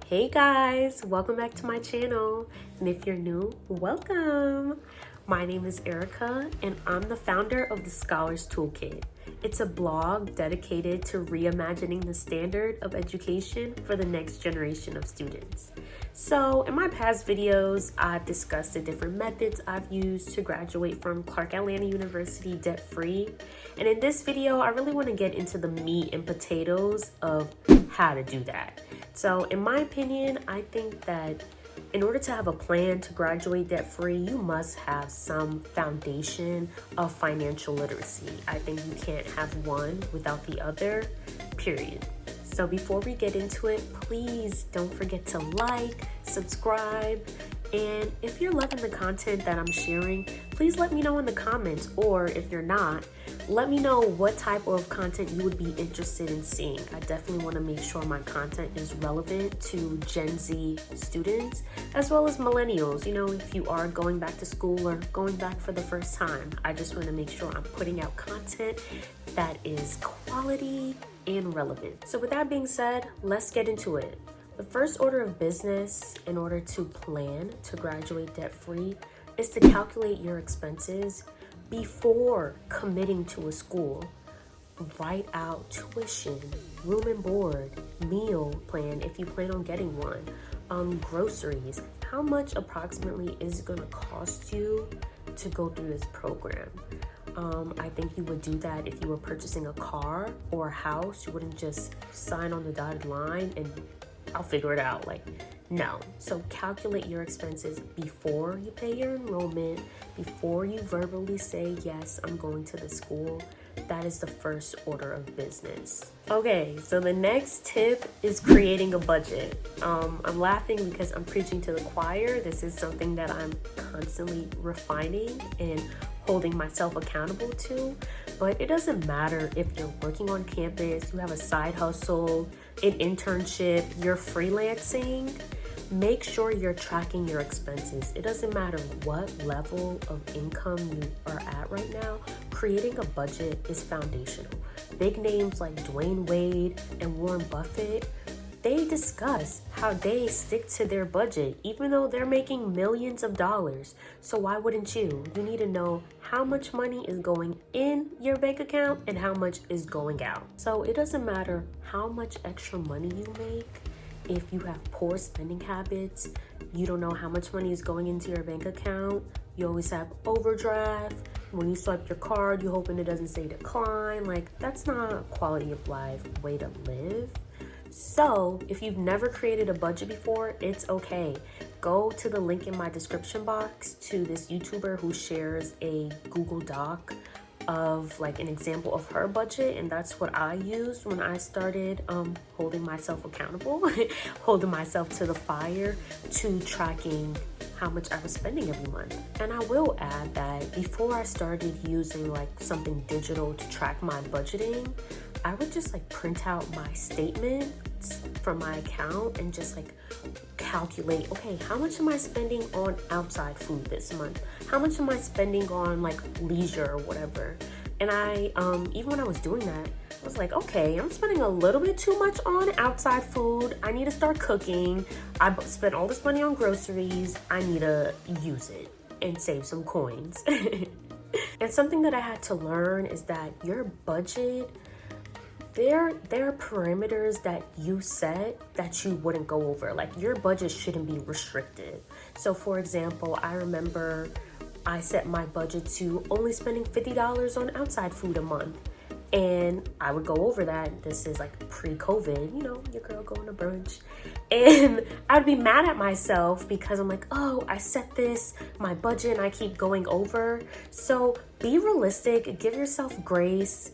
Hey guys, welcome back to my channel. And if you're new, welcome. My name is Erica and I'm the founder of the Scholars Toolkit. It's a blog dedicated to reimagining the standard of education for the next generation of students. So in my past videos, I've discussed the different methods I've used to graduate from Clark Atlanta University debt-free. And in this video, I really want to get into the meat and potatoes of how to do that. So in my opinion, I think that in order to have a plan to graduate debt-free, you must have some foundation of financial literacy. I think you can't have one without the other, period. So before we get into it, please don't forget to like, subscribe, and if you're loving the content that I'm sharing, please let me know in the comments, or if you're not, let me know what type of content you would be interested in seeing. I definitely want to make sure my content is relevant to Gen Z students as well as millennials. You know, if you are going back to school or going back for the first time, I just want to make sure I'm putting out content that is quality and relevant. So with that being said, let's get into it. The first order of business in order to plan to graduate debt-free is to calculate your expenses before committing to a school. Write out tuition, room and board, meal plan if you plan on getting one, groceries. How much approximately is it going to cost you to go through this program? I think you would do that if you were purchasing a car or a house. You wouldn't just sign on the dotted line and I'll figure it out. Like, no. So calculate your expenses before you pay your enrollment, before you verbally say, yes, I'm going to the school. That is the first order of business. Okay, so the next tip is creating a budget. I'm laughing because I'm preaching to the choir. This is something that I'm constantly refining and holding myself accountable to. But it doesn't matter if you're working on campus, you have a side hustle, an internship, you're freelancing. Make sure you're tracking your expenses. It doesn't matter what level of income you are at right now, creating a budget is foundational. Big names like Dwayne Wade and Warren Buffett, they discuss how they stick to their budget, even though they're making millions of dollars. So why wouldn't you? You need to know how much money is going in your bank account and how much is going out. So it doesn't matter how much extra money you make. If you have poor spending habits, you don't know how much money is going into your bank account, you always have overdraft. When you swipe your card, you're hoping it doesn't say decline. Like, that's not a quality of life way to live. So if you've never created a budget before, it's okay. Go to the link in my description box to this YouTuber who shares a Google Doc of like an example of her budget, and that's what I used when I started holding myself accountable, holding myself to the fire, to tracking how much I was spending every month. And I will add that before I started using like something digital to track my budgeting, I would just like print out my statements from my account and just like calculate, okay, how much am I spending on outside food this month? How much am I spending on like leisure or whatever? And I, even when I was doing that, I was like, okay, I'm spending a little bit too much on outside food. I need to start cooking. I spent all this money on groceries. I need to use it and save some coins. And something that I had to learn is that your budget, there are parameters that you set that you wouldn't go over. Like, your budget shouldn't be restricted. So for example, I remember I set my budget to only spending $50 on outside food a month. And I would go over that. This is like pre-COVID, you know, your girl going to brunch. And I'd be mad at myself because I'm like, oh, I set this, my budget, and I keep going over. So be realistic, give yourself grace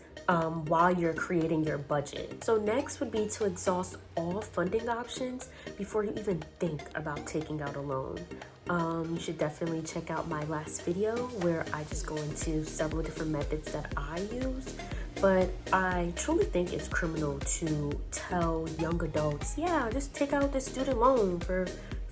while you're creating your budget. So next would be to exhaust all funding options before you even think about taking out a loan. You should definitely check out my last video where I just go into several different methods that I use. But I truly think it's criminal to tell young adults, yeah, just take out this student loan for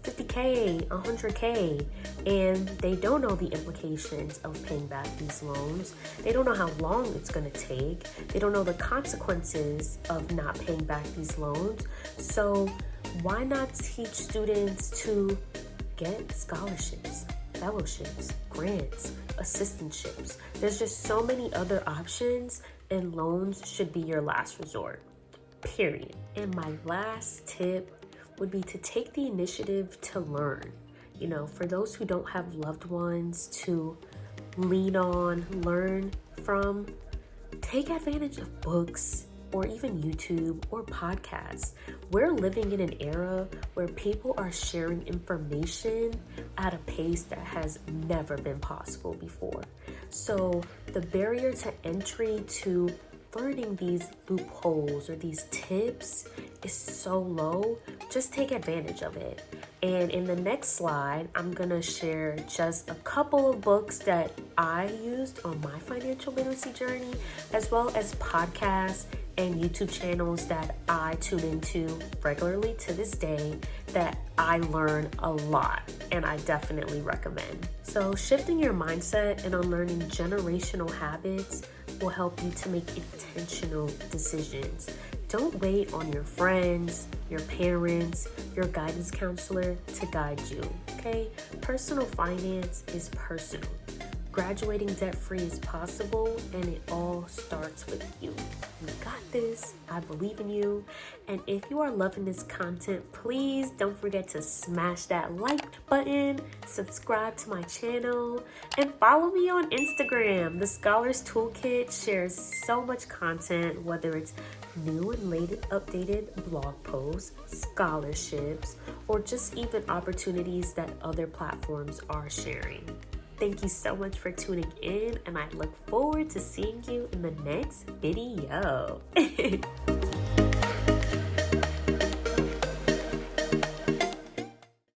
$50K, $100K, and they don't know the implications of paying back these loans. They don't know how long it's going to take. They don't know the consequences of not paying back these loans. So Why not teach students to get scholarships, fellowships, grants, assistantships? There's just so many other options, and loans should be your last resort, period. And my last tip would be to take the initiative to learn. For those who don't have loved ones to lean on, learn from, take advantage of books or even YouTube or podcasts. We're living in an era where people are sharing information at a pace that has never been possible before. So the barrier to entry to learning these loopholes or these tips is so low. Just take advantage of it. And in the next slide, I'm gonna share just a couple of books that I used on my financial literacy journey, as well as podcasts and YouTube channels that I tune into regularly to this day that I learn a lot, and I definitely recommend. So shifting your mindset and unlearning generational habits will help you to make intentional decisions. Don't wait on your friends, your parents, your guidance counselor to guide you, okay? Personal finance is personal. Graduating debt-free is possible, and it all starts with you. You got this. I believe in you. And if you are loving this content, please don't forget to smash that like button, subscribe to my channel, and follow me on Instagram. The Scholars Toolkit shares so much content, whether it's new and latest updated blog posts, scholarships, or just even opportunities that other platforms are sharing. Thank you so much for tuning in, and I look forward to seeing you in the next video.